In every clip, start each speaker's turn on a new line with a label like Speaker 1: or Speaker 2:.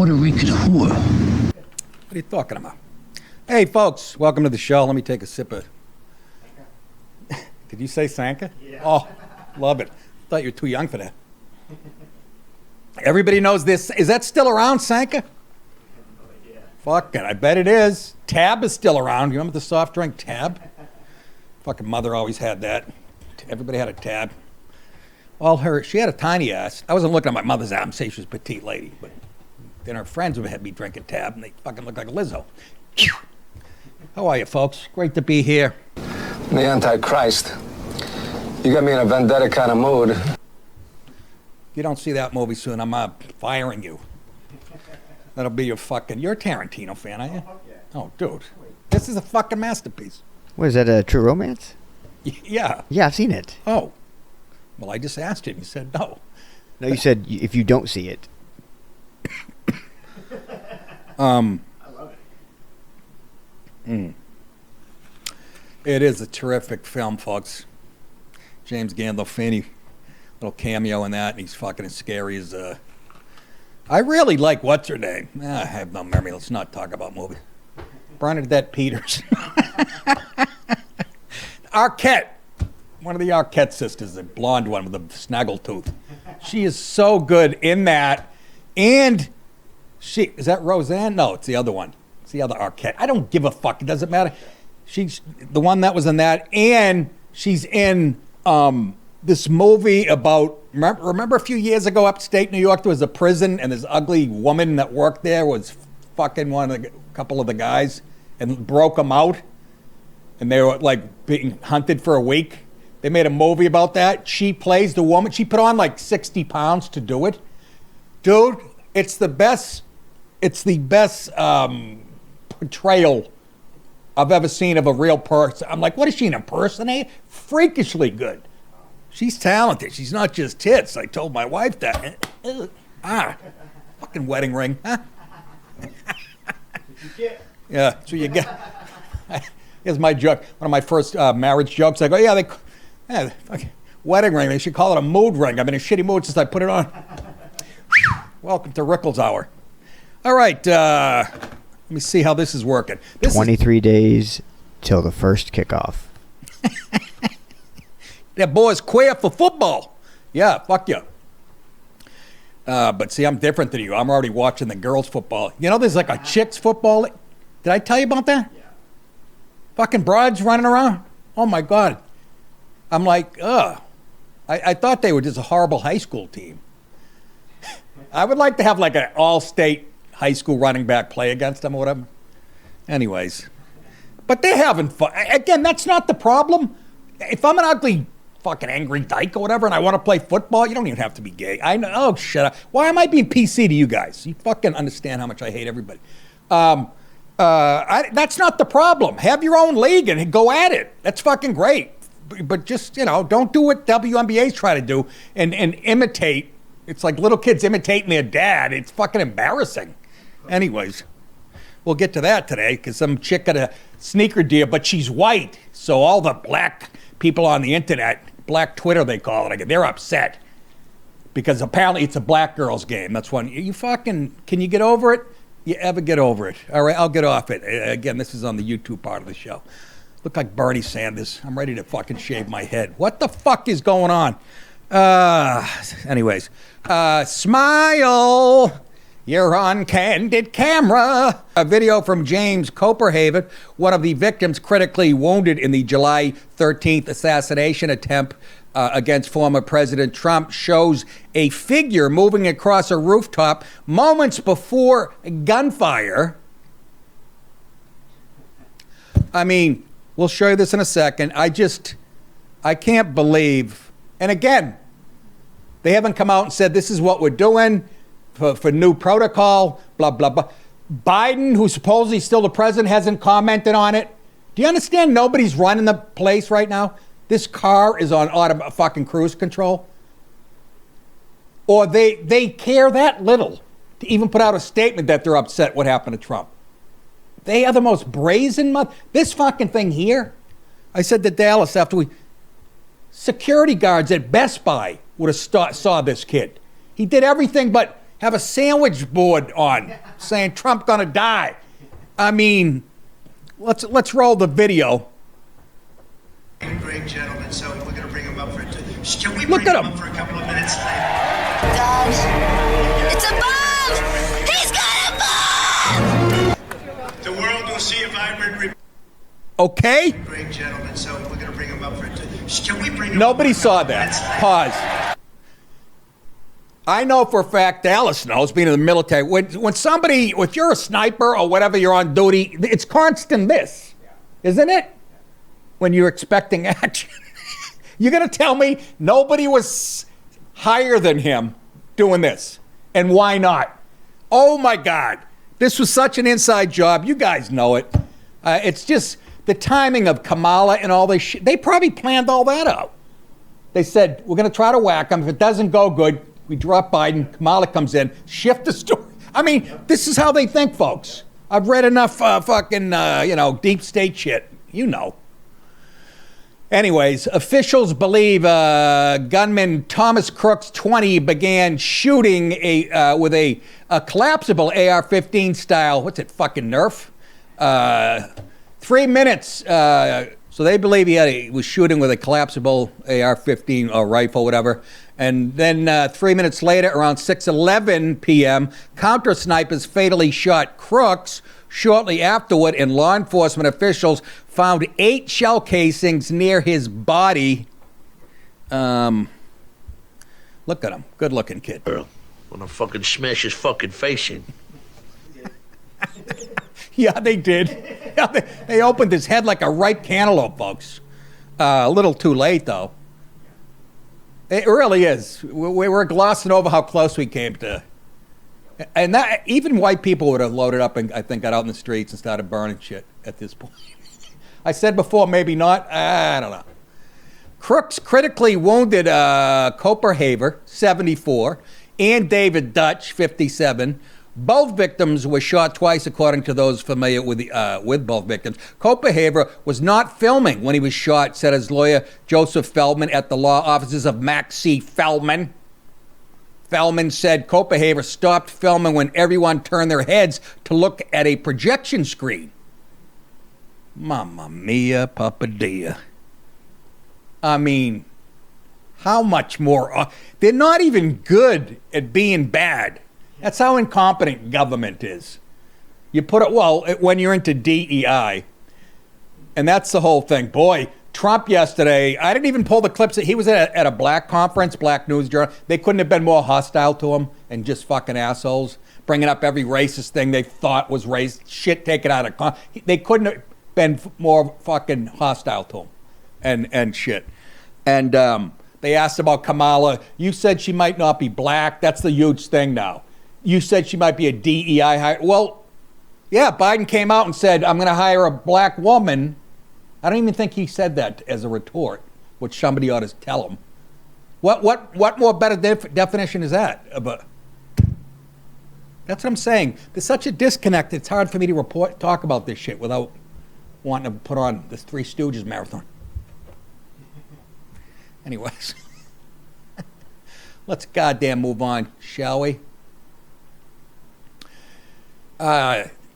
Speaker 1: Puerto Rican whore.
Speaker 2: What are you talking about? Hey, folks, welcome to the show. Let me take a sip of... Did you say Sanka?
Speaker 3: Yeah.
Speaker 2: Oh, love it. Thought you were too young for that. Everybody knows this. Is that still around, Sanka?
Speaker 3: Yeah.
Speaker 2: Fuck it, I bet it is. Tab is still around. You remember the soft drink Tab? Fucking mother always had that. Everybody had a Tab. She had a tiny ass. I wasn't looking at my mother's ass. I'm saying she was a petite lady, but then her friends would have me drinking Tab, and they fucking look like a Lizzo. How are you, folks? Great to be here.
Speaker 4: The Antichrist. You got me in a vendetta kind of mood.
Speaker 2: If you don't see that movie soon, I'm firing you. That'll be your fucking... You're a Tarantino fan, aren't you?
Speaker 3: Yeah.
Speaker 2: Oh, dude. This is a fucking masterpiece.
Speaker 5: What, is that a True Romance?
Speaker 2: Yeah.
Speaker 5: Yeah, I've seen it.
Speaker 2: Oh. Well, I just asked him. He said no.
Speaker 5: No, you said if you don't see it.
Speaker 3: I love it.
Speaker 2: It is a terrific film, folks. James Gandolfini, little cameo in that, and he's fucking as scary as... I really like what's her name. I have no memory. Let's not talk about movies. Bernadette Peters. Arquette. One of the Arquette sisters, the blonde one with the snaggletooth. She is so good in that. And is that Roseanne? No, it's the other one. It's the other Arquette. I don't give a fuck. It doesn't matter. She's the one that was in that. And she's in this movie about, remember a few years ago, upstate New York, there was a prison, and this ugly woman that worked there was fucking a couple of the guys and broke them out. And they were like being hunted for a week. They made a movie about that. She plays the woman. She put on like 60 pounds to do it. Dude, it's the best portrayal I've ever seen of a real person. I'm like, what is she, an impersonator? Freakishly good. She's talented. She's not just tits. I told my wife that. Fucking wedding ring. Huh? Yeah, that's what you get. Here's my joke. One of my first marriage jokes. I go, fucking wedding ring. They should call it a mood ring. I'm in a shitty mood since I put it on. Welcome to Rickles Hour. All right, let me see how this is working.
Speaker 5: 23 days till the first kickoff.
Speaker 2: That boy's queer for football. Yeah, fuck you. But see, I'm different than you. I'm already watching the girls' football. You know, there's like a chicks' football. Did I tell you about that?
Speaker 3: Yeah.
Speaker 2: Fucking broads running around. Oh, my God. I'm like, ugh. I thought they were just a horrible high school team. I would like to have like an all-state high school running back play against them or whatever. Anyways. But they're having fun. Again, that's not the problem. If I'm an ugly fucking angry dyke or whatever and I want to play football, you don't even have to be gay. I know. Oh, shut up. Why am I being PC to you guys? You fucking understand how much I hate everybody. That's not the problem. Have your own league and go at it. That's fucking great. But just, don't do what WNBA's try to do and imitate. It's like little kids imitating their dad. It's fucking embarrassing. Anyways, we'll get to that today because some chick got a sneaker deal, but she's white. So all the black people on the internet, black Twitter they call it, they're upset because apparently it's a black girls game. That's one. You fucking, can you get over it? You ever get over it? All right, I'll get off it. Again, this is on the YouTube part of the show. Look like Bernie Sanders. I'm ready to fucking shave my head. What the fuck is going on? Anyways, smile. You're on candid camera. A video from James Coperhaven, one of the victims critically wounded in the July 13th assassination attempt against former President Trump, shows a figure moving across a rooftop moments before gunfire. I mean, we'll show you this in a second. I can't believe, and again, they haven't come out and said this is what we're doing for new protocol, blah, blah, blah. Biden, who's supposedly still the president, hasn't commented on it. Do you understand nobody's running the place right now? This car is on fucking cruise control. Or they care that little to even put out a statement that they're upset what happened to Trump. They are the most brazen this fucking thing here. I said to Dallas after security guards at Best Buy would have saw this kid. He did everything but have a sandwich board on saying Trump gonna die. I mean, let's roll the video.
Speaker 1: Great gentleman, so we're going to bring him up for Can we
Speaker 2: Look
Speaker 1: bring
Speaker 2: at
Speaker 1: him
Speaker 2: him.
Speaker 1: up for a couple of minutes?
Speaker 6: God, it's a bomb! He's got a bomb!
Speaker 1: The world will see a vibrant.
Speaker 2: Okay?
Speaker 1: Great gentleman, so we're going to bring him up for Can we bring him
Speaker 2: Nobody
Speaker 1: up for a
Speaker 2: saw
Speaker 1: couple of minutes?
Speaker 2: that. Pause. I know for a fact, Dallas knows, being in the military, when somebody, if you're a sniper or whatever, you're on duty, it's constant this, isn't it? When you're expecting action. You're going to tell me nobody was higher than him doing this. And why not? Oh my God. This was such an inside job. You guys know it. It's just the timing of Kamala and all this shit. They probably planned all that out. They said, we're going to try to whack him. If it doesn't go good, we drop Biden. Kamala comes in, shift the story. I mean, this is how they think, folks. I've read enough deep state shit. You know. Anyways, officials believe gunman Thomas Crooks, 20, began shooting with a collapsible AR-15 style. What's it? Fucking Nerf. 3 minutes. So they believe he was shooting with a collapsible AR-15 or rifle, whatever. And then 3 minutes later, around 6:11 p.m., counter snipers fatally shot Crooks. Shortly afterward, and law enforcement officials found 8 shell casings near his body. Look at him. Good-looking kid.
Speaker 7: Wanna fucking smash his fucking face in.
Speaker 2: Yeah, they did. Yeah, they opened his head like a ripe cantaloupe, folks. A little too late, though. It really is. We were glossing over how close we came to... And that even white people would have loaded up and I think got out in the streets and started burning shit at this point. I said before, maybe not. I don't know. Crooks critically wounded Coperhaver, 74, and David Dutch, 57. Both victims were shot twice, according to those familiar with both victims. Coperhaver was not filming when he was shot, said his lawyer Joseph Feldman at the law offices of Max C. Feldman. Feldman said Coperhaver stopped filming when everyone turned their heads to look at a projection screen. Mamma mia, papadilla. I mean, how much more? They're not even good at being bad. That's how incompetent government is. You put it, when you're into DEI, and that's the whole thing. Boy, Trump yesterday, I didn't even pull the clips. He was at a black conference, Black News Journal. They couldn't have been more hostile to him and just fucking assholes, bringing up every racist thing they thought was racist, shit taken out of context. They couldn't have been more fucking hostile to him and shit. And they asked about Kamala. You said she might not be black. That's the huge thing now. You said she might be a DEI hire. Well, yeah, Biden came out and said, I'm going to hire a black woman. I don't even think he said that as a retort, which somebody ought to tell him. What more better definition is that? But that's what I'm saying. There's such a disconnect. It's hard for me to talk about this shit without wanting to put on this Three Stooges marathon. Anyways, let's goddamn move on, shall we?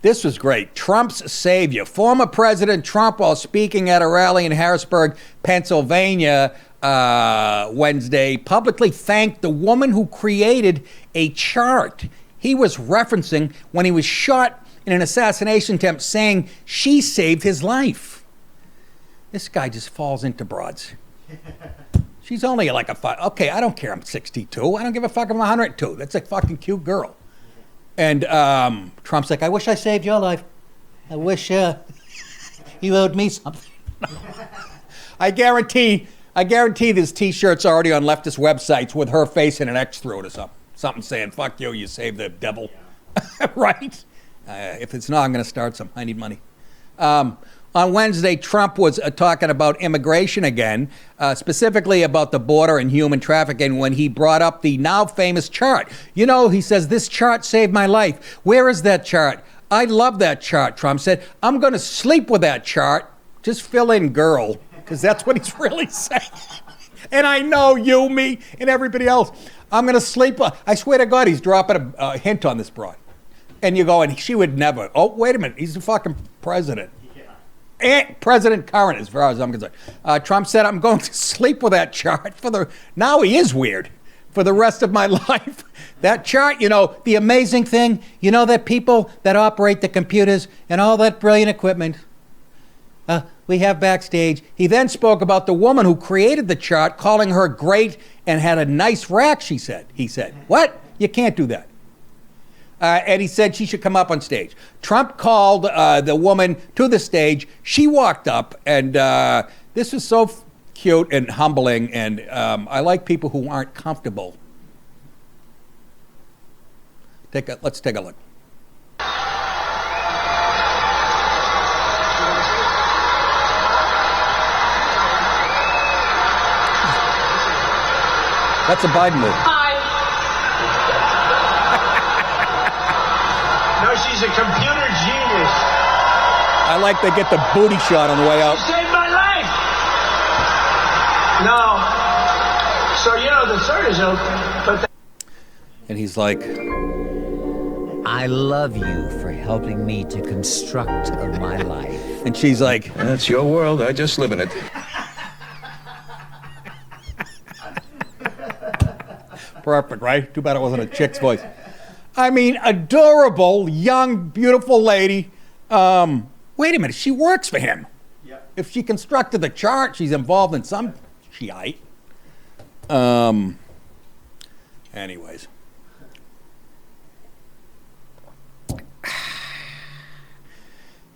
Speaker 2: This was great. Trump's savior. Former President Trump, while speaking at a rally in Harrisburg, Pennsylvania, Wednesday, publicly thanked the woman who created a chart he was referencing when he was shot in an assassination attempt, saying she saved his life. This guy just falls into broads. She's only like a five. Okay, I don't care. I'm 62. I don't give a fuck if I'm 102. That's a fucking cute girl. And Trump's like, I wish I saved your life. I wish you owed me something. I guarantee this T-shirt's already on leftist websites with her face and an X through it or something. Something saying, fuck you, you saved the devil. Right? If it's not, I'm going to start some. I need money. On Wednesday, Trump was talking about immigration again, specifically about the border and human trafficking when he brought up the now famous chart. You know, he says, this chart saved my life. Where is that chart? I love that chart, Trump said. I'm going to sleep with that chart. Just fill in girl, because that's what he's really saying. And I know you, me, and everybody else. I'm going to sleep. I swear to God, he's dropping a hint on this broad. And you go, and she would never. Oh, wait a minute. He's the fucking president. And President current, as far as I'm concerned. Trump said, I'm going to sleep with that chart now he is weird, for the rest of my life. That chart, the amazing thing, that people that operate the computers and all that brilliant equipment we have backstage. He then spoke about the woman who created the chart, calling her great and had a nice rack, he said. What? You can't do that. And he said she should come up on stage. Trump called the woman to the stage. She walked up, and this is so cute and humbling, and I like people who aren't comfortable. Let's take a look. That's a Biden move.
Speaker 8: No, she's a computer genius.
Speaker 2: I like they get the booty shot on the way out.
Speaker 8: You saved my life. No. So, the third is open, but...
Speaker 2: And he's like...
Speaker 9: I love you for helping me to construct my life.
Speaker 2: And she's like...
Speaker 10: That's your world. I just live in it.
Speaker 2: Perfect, right? Too bad it wasn't a chick's voice. I mean, adorable, young, beautiful lady. Wait a minute, she works for him.
Speaker 3: Yep.
Speaker 2: If she constructed the chart, she's involved in some shite. Anyways.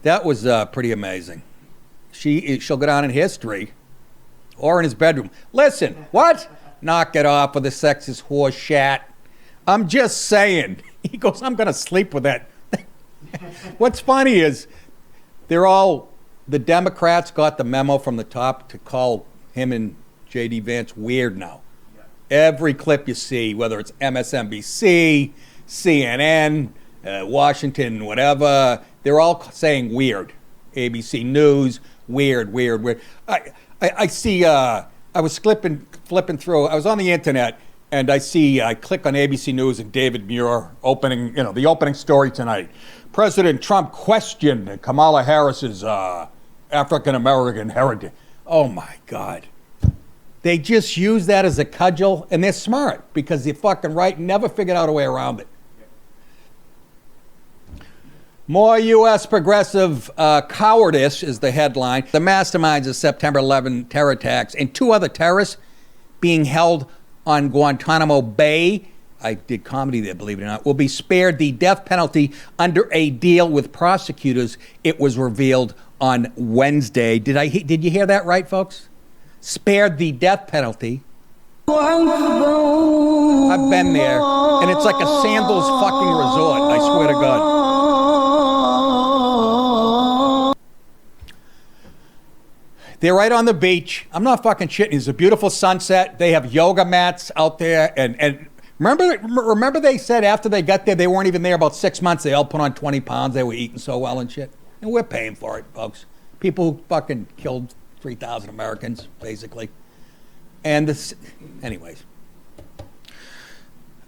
Speaker 2: That was pretty amazing. She'll go down in history or in his bedroom. Listen, what? Knock it off with the sexist horse shat. I'm just saying. He goes, I'm going to sleep with that. What's funny is the Democrats got the memo from the top to call him and J.D. Vance weird now. Yeah. Every clip you see, whether it's MSNBC, CNN, Washington, whatever, they're all saying weird. ABC News, weird. I see, I was flipping through, I was on the internet, and I click on ABC News and David Muir opening, the opening story tonight. President Trump questioned Kamala Harris's African-American heritage. Oh my God. They just use that as a cudgel, and they're smart because they're fucking right and never figured out a way around it. More U.S. progressive cowardice is the headline. The masterminds of September 11 terror attacks and 2 other terrorists being held on Guantanamo Bay, I did comedy there, believe it or not, will be spared the death penalty under a deal with prosecutors. It was revealed on Wednesday. Did you hear that right, folks? Spared the death penalty. I've been there, and it's like a sandals fucking resort, I swear to God. They're right on the beach. I'm not fucking shitting. It's a beautiful sunset. They have yoga mats out there. And remember they said after they got there, they weren't even there about 6 months. They all put on 20 pounds. They were eating so well and shit. And we're paying for it, folks. People who fucking killed 3,000 Americans, basically. And anyways.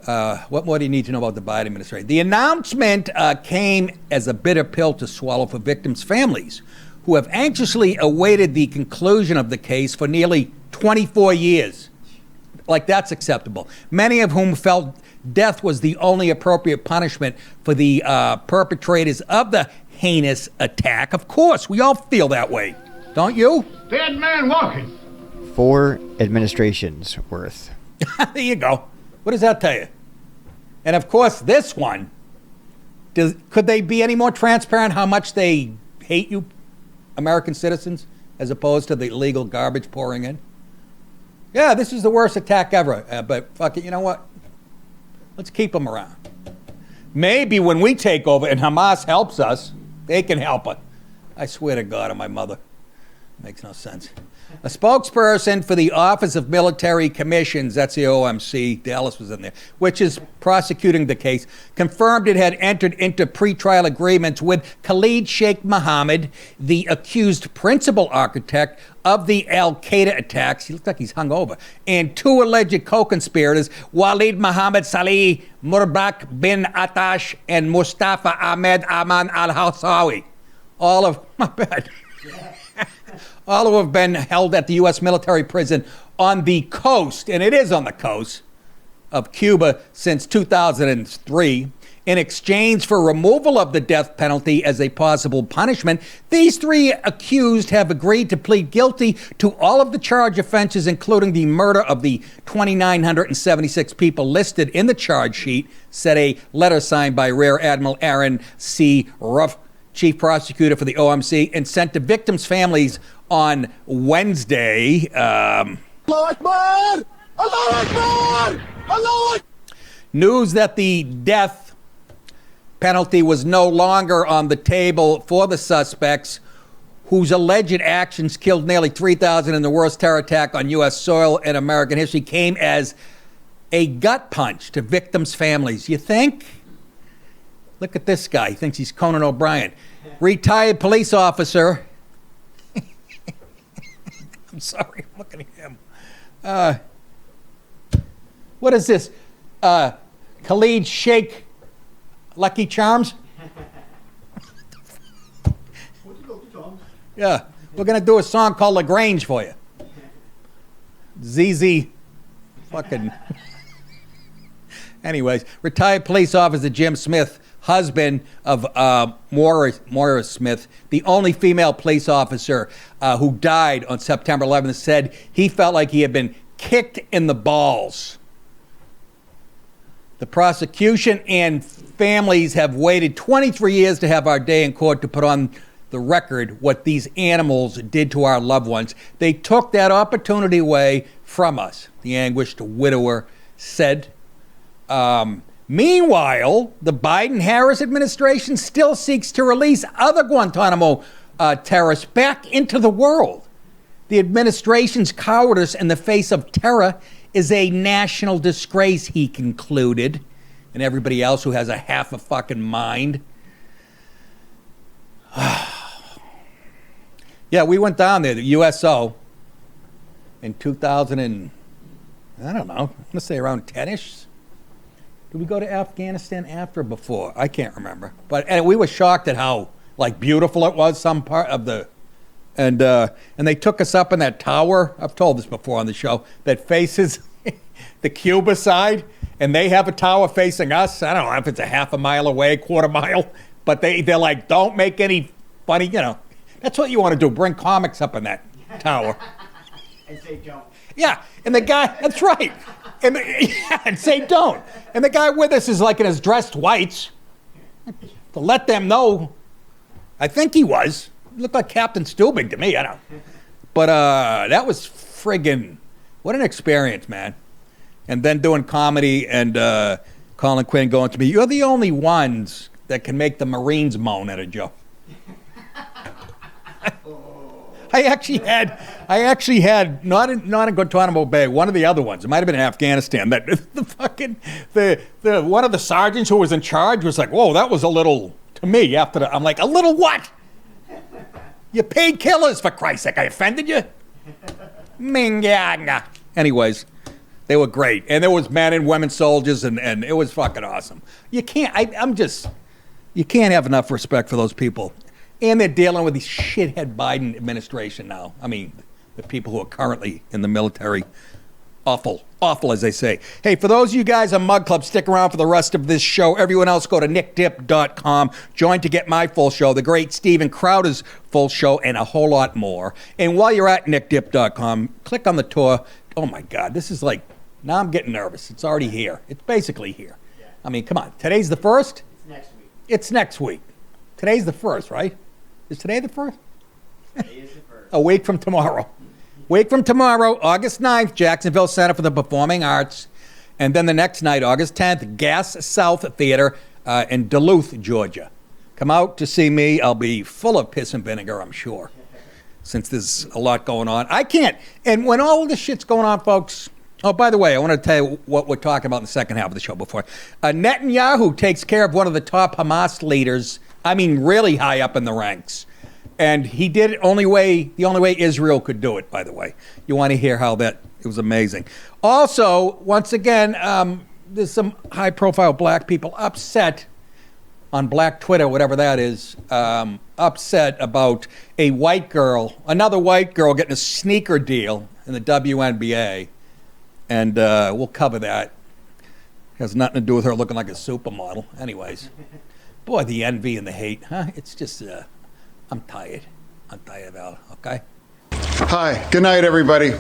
Speaker 2: What more do you need to know about the Biden administration? The announcement came as a bitter pill to swallow for victims' families, who have anxiously awaited the conclusion of the case for nearly 24 years. Like that's acceptable. Many of whom felt death was the only appropriate punishment for the perpetrators of the heinous attack. Of course, we all feel that way. Don't you?
Speaker 8: Dead man walking.
Speaker 5: 4 administrations worth.
Speaker 2: There you go. What does that tell you? And of course, this one, could they be any more transparent how much they hate you, American citizens, as opposed to the illegal garbage pouring in? Yeah, this is the worst attack ever. But fuck it, you know what? Let's keep them around. Maybe when we take over and Hamas helps us, they can help us. I swear to God on my mother. Makes no sense. A spokesperson for the Office of Military Commissions, that's the OMC, Dallas was in there, which is prosecuting the case, confirmed it had entered into pretrial agreements with Khalid Sheikh Mohammed, the accused principal architect of the Al-Qaeda attacks. He looks like he's hungover. And two alleged co-conspirators, Walid Mohammed Salih, Murbak bin Atash, and Mustafa Ahmed Aman al-Hawsawi. All of who have been held at the U.S. military prison on the coast, and it is on the coast, of Cuba since 2003. In exchange for removal of the death penalty as a possible punishment, these three accused have agreed to plead guilty to all of the charge offenses, including the murder of the 2,976 people listed in the charge sheet, said a letter signed by Rear Admiral Aaron C. Ruff, chief prosecutor for the OMC, and sent to victims' families on Wednesday. News that the death penalty was no longer on the table for the suspects, whose alleged actions killed nearly 3,000 in the worst terror attack on U.S. soil in American history, came as a gut punch to victims' families. You think? Look at this guy. He thinks he's Conan O'Brien. Retired police officer. I'm sorry, I'm looking at him. What is this? Khalid Sheikh Lucky Charms? Yeah, we're going to do a song called LaGrange for you. ZZ fucking... Anyways, retired police officer Jim Smith, husband of Moira Smith, the only female police officer who died on September 11th, said he felt like he had been kicked in the balls. The prosecution and families have waited 23 years to have our day in court to put on the record what these animals did to our loved ones. They took that opportunity away from us, the anguished widower said. Meanwhile, the Biden-Harris administration still seeks to release other Guantanamo terrorists back into the world. The administration's cowardice in the face of terror is a national disgrace, he concluded, and everybody else who has a half a fucking mind. Yeah, we went down there, the USO, in 2000 and, I don't know, I'm going to say around 10-ish. Did we go to Afghanistan after or before? I can't remember. But and we were shocked at how like beautiful it was, some part of the, and they took us up in that tower. I've told this before on the show, that faces the Cuba side, and they have a tower facing us. I don't know if it's a half a mile away, quarter mile, but they're like, don't make any funny, you know. That's what you want to do, bring comics up in that tower.
Speaker 3: And say don't.
Speaker 2: Yeah, and the guy, that's right. And say don't. And the guy with us is like in his dressed whites to let them know. I think he was. He looked like Captain Stubing to me. I don't know. But that was friggin', what an experience, man. And then doing comedy and Colin Quinn going to me, you're the only ones that can make the Marines moan at a joke. I actually had not in Guantanamo Bay, one of the other ones. It might have been in Afghanistan. That the one of the sergeants who was in charge was like, "Whoa, that was a little." To me, after I'm like, "A little what? You paid killers for Christ's sake! I offended you." Mingyanga. Anyways, they were great, and there was men and women soldiers, and it was fucking awesome. You can't. You can't have enough respect for those people. And they're dealing with the shithead Biden administration now. I mean, the people who are currently in the military. Awful, as they say. Hey, for those of you guys on Mug Club, stick around for the rest of this show. Everyone else, go to nickdip.com. Join to get my full show, the great Steven Crowder's full show, and a whole lot more. And while you're at nickdip.com, click on the tour. Oh, my God, this is like, now I'm getting nervous. It's already here. It's basically here. Yeah. I mean, come on. Today's the 1st?
Speaker 3: It's next week.
Speaker 2: It's next week. Today's the 1st, right? Is today the 1st?
Speaker 3: Today is the 1st.
Speaker 2: A week from tomorrow. Week from tomorrow, August 9th, Jacksonville Center for the Performing Arts. And then the next night, August 10th, Gas South Theater in Duluth, Georgia. Come out to see me. I'll be full of piss and vinegar, I'm sure. since there's a lot going on. I can't. And when all this shit's going on, folks. Oh, by the way, I want to tell you what we're talking about in the second half of the show before. Netanyahu takes care of one of the top Hamas leaders. I mean, really high up in the ranks. And he did it the only way Israel could do it, by the way. You want to hear how it was amazing. Also, once again, there's some high-profile black people upset on Black Twitter, whatever that is, upset about another white girl getting a sneaker deal in the WNBA. And we'll cover that. Has nothing to do with her looking like a supermodel. Anyways, boy, the envy and the hate, huh? It's just, I'm tired. I'm tired of it, okay?
Speaker 11: Hi, good night, everybody.